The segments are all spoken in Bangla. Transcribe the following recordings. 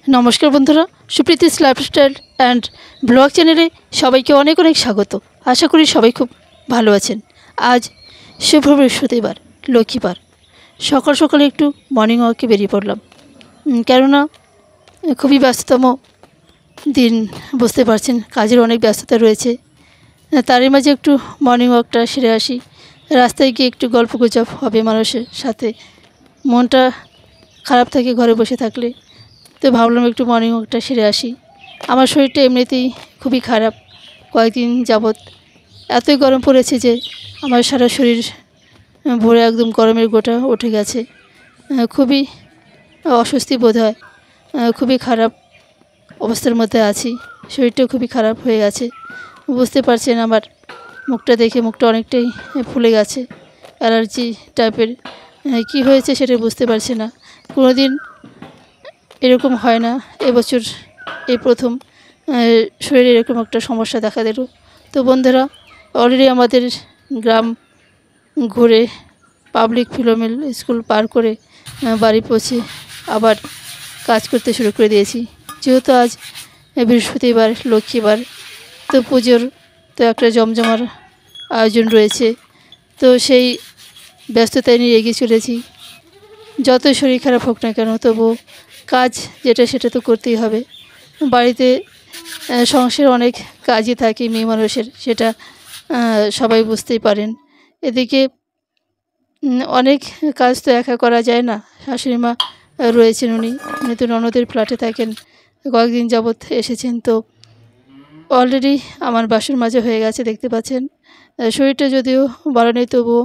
नमस्कार बंधुरा सुप्रीतिस लाइफस्टाइल एंड ब्लग चैनेले सबाइके अनेक अनेक स्वागत। आशा करी सबाई खूब भालो आछेन। आज शुभ बृहस्पतिवार लक्ष्मीवार सकाल सकाल एकटू मर्निंग वॉके बेरिये पड़लाम, केनना खूबই ব্যস্ততম दिन बुझते पारছেন, काजेर अनेक व्यस्तता रयेছে। तारই মাঝে একটু मर्निंग वॉकটা সেরে আসি। রাস্তায় গিয়ে একটু গল্পগুজব হবে মানুষের সাথে, মনটা খারাপ থাকে ঘরে বসে থাকলে। तो भावलाम एकटू मर्निंग वॉकटा सेरे आसि। आमार शरीरटा एमनितेई खूबই खाराप, कयेकदिन যাবত एतই गरम पड़ेছে যে আমার সারা শরীর ভরে একদম গরমের গোটা উঠে গেছে। খুবই অস্বস্তি বোধ হয়, খুবই খারাপ অবস্থার মধ্যে আছি। শরীরটা খুবই খারাপ হয়ে গেছে। বুঝতে পারছেন আমার মুখটা দেখে, মুখটা অনেকটাই ফুলে গেছে, অ্যালার্জি টাইপের। কি হয়েছে সেটা বুঝতে পারছি না। কোনোদিন এরকম হয় না, এবছর এই প্রথম শরীরে এরকম একটা সমস্যা দেখা দিল। তো বন্ধুরা, অলরেডি আমাদের গ্রাম ঘুরে পাবলিক ফিলোমিল স্কুল পার করে বাড়ি পৌঁছে আবার কাজ করতে শুরু করে দিয়েছি। যেহেতু আজ বৃহস্পতিবার লক্ষ্মীবার, তো পুজোর তো একটা জমজমার আয়োজন রয়েছে, তো সেই ব্যস্ততায় নিয়ে এগিয়ে চলেছি। যতই শরীর খারাপ হোক না কেন, তবু কাজ যেটা সেটা তো করতেই হবে। বাড়িতে সংসারে অনেক কাজই থাকে মেয়ে মানুষের, সেটা সবাই বুঝতেই পারেন। এদিকে অনেক কাজ তো একা করা যায় না। শাশুড়ি মা রয়েছেন, উনি তো ননদের ফ্ল্যাটে থাকেন, কয়েকদিন যাবৎ এসেছেন। তো অলরেডি আমার বাসন মাজা হয়ে গেছে, দেখতে পাচ্ছেন। শরীরটা যদিও ভালো নেই, তবুও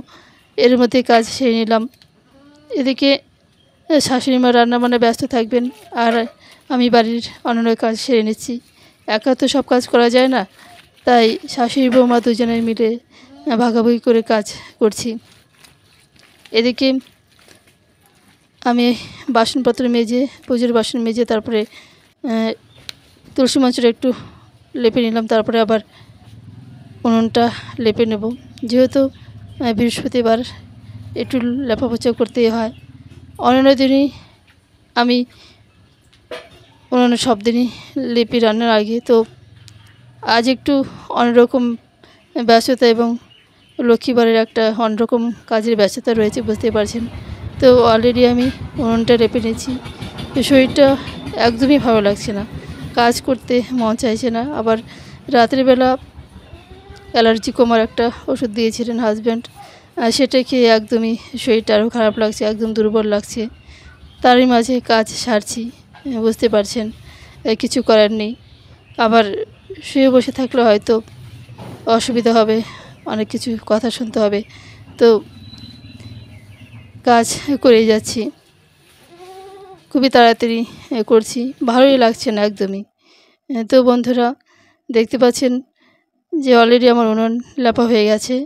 এর মধ্যে কাজ সেরে নিলাম। এদিকে শাশুড়ি মা রান্নাবান্না ব্যস্ত থাকবেন, আর আমি বাড়ির অন্যান্য কাজ সেরে নিচ্ছি। একা তো সব কাজ করা যায় না, তাই শাশুড়ি বৌমা দুজনে মিলে ভাগাভাগি করে কাজ করছি। এদিকে আমি বাসনপত্র মেজে, পুজোর বাসন মেজে, তারপরে তুলসী মঞ্চটা একটু লেপে নিলাম, তারপরে আবার উনুনটা লেপে নেব। যেহেতু বৃহস্পতিবার একটু লেপাপোছা করতেই হয়। অন্যান্য দিনই আমি অন্যান্য সব দিনই লেপি রান্নার আগে। তো আজ একটু অন্যরকম ব্যস্ততা এবং লক্ষ্মীবারের একটা অন্যরকম কাজের ব্যস্ততা রয়েছে, বুঝতে পারছেন। তো অলরেডি আমি উনুনটা লেপে নিয়েছি। তো শরীরটা একদমই ভালো লাগছে না, কাজ করতে মন চাইছে না। আবার রাত্রিবেলা অ্যালার্জি কমার একটা ওষুধ দিয়েছিলেন হাজব্যান্ড, সেটা খেয়ে একদমই শরীরটা আরও খারাপ লাগছে, একদম দুর্বল লাগছে। তারই মাঝে কাজ সারছি, বুঝতে পারছেন, কিছু করার নেই। আবার শুয়ে বসে থাকলে হয়তো অসুবিধা হবে, অনেক কিছু কথা শুনতে হবে। তো কাজ করেই যাচ্ছি, খুবই তাড়াতাড়ি করছি, ভালোই লাগছে না একদমই। তো বন্ধুরা, দেখতে পাচ্ছেন যে অলরেডি আমার উনুন লেপা হয়ে গেছে।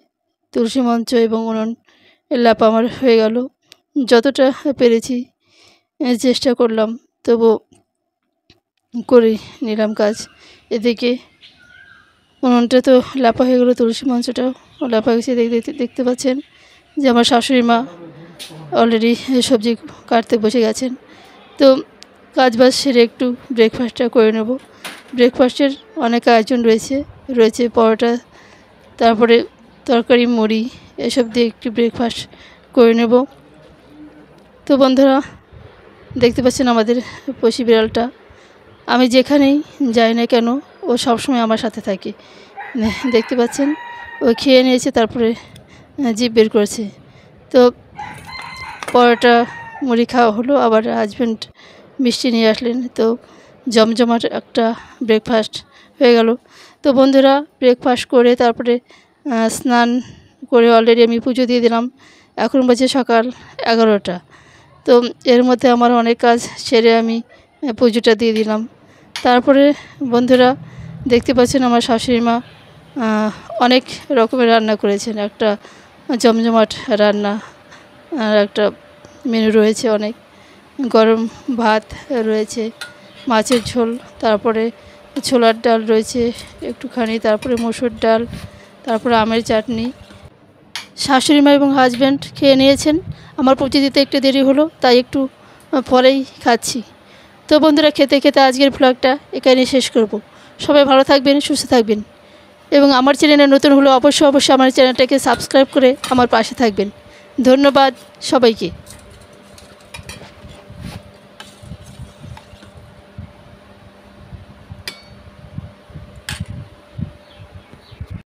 তুলসী মঞ্চ এবং উনুন লেপা আমার হয়ে গেল। যতটা পেরেছি চেষ্টা করলাম, তবু করে নিলাম কাজ। এদিকে উনুনটা তো লেপা হয়ে গেলো, তুলসী মঞ্চটাও লেপা গেছে। দেখতে পাচ্ছেন যে আমার শাশুড়ি মা অলরেডি সবজি কাটতে বসে গেছেন। তো কাজ বাজ সেরে একটু ব্রেকফাস্টটা করে নেব। ব্রেকফাস্টের অনেক আয়োজন রয়েছে পরোটা, তারপরে তরকারি, মুড়ি, এসব দিয়ে একটু ব্রেকফাস্ট করে নেব। তো বন্ধুরা, দেখতে পাচ্ছেন আমাদের পশি বিড়ালটা, আমি যেখানেই যাই না কেন ও সবসময় আমার সাথে থাকে। দেখতে পাচ্ছেন, ও খেয়ে নিয়েছে, তারপরে জিভ বের করেছে। তো পরোটা মুড়ি খাওয়া হলো, আবার হাজব্যান্ড মিষ্টি নিয়ে আসলেন। তো জমজমাট একটা ব্রেকফাস্ট হয়ে গেল। তো বন্ধুরা, ব্রেকফাস্ট করে তারপরে স্নান করে অলরেডি আমি পুজো দিয়ে দিলাম। এখন বাজে সকাল 11টা। তো এর মধ্যে আমার অনেক কাজ সেরে আমি পুজোটা দিয়ে দিলাম। তারপরে বন্ধুরা, দেখতে পাচ্ছেন আমার শাশুড়ি মা অনেক রকমের রান্না করেছেন, একটা জমজমাট রান্না, আর একটা মেনু রয়েছে অনেক। গরম ভাত রয়েছে, মাছের ঝোল, তারপরে ছোলার ডাল রয়েছে একটুখানি, তারপরে মসুর ডাল, তারপরে আমের চাটনি। শাশুড়ি মা এবং হাজব্যান্ড খেয়ে নিয়েছেন। আমার পৌঁছে দিতে একটু দেরি হলো, তাই একটু পরেই খাচ্ছি। তো বন্ধুরা, খেতে খেতে আজকের ব্লগটা এখানে শেষ করব। সবাই ভালো থাকবেন, সুস্থ থাকবেন এবং আমার চ্যানেলে নতুন হলে অবশ্যই আমার চ্যানেলটাকে সাবস্ক্রাইব করে আমার পাশে থাকবেন। ধন্যবাদ সবাইকে।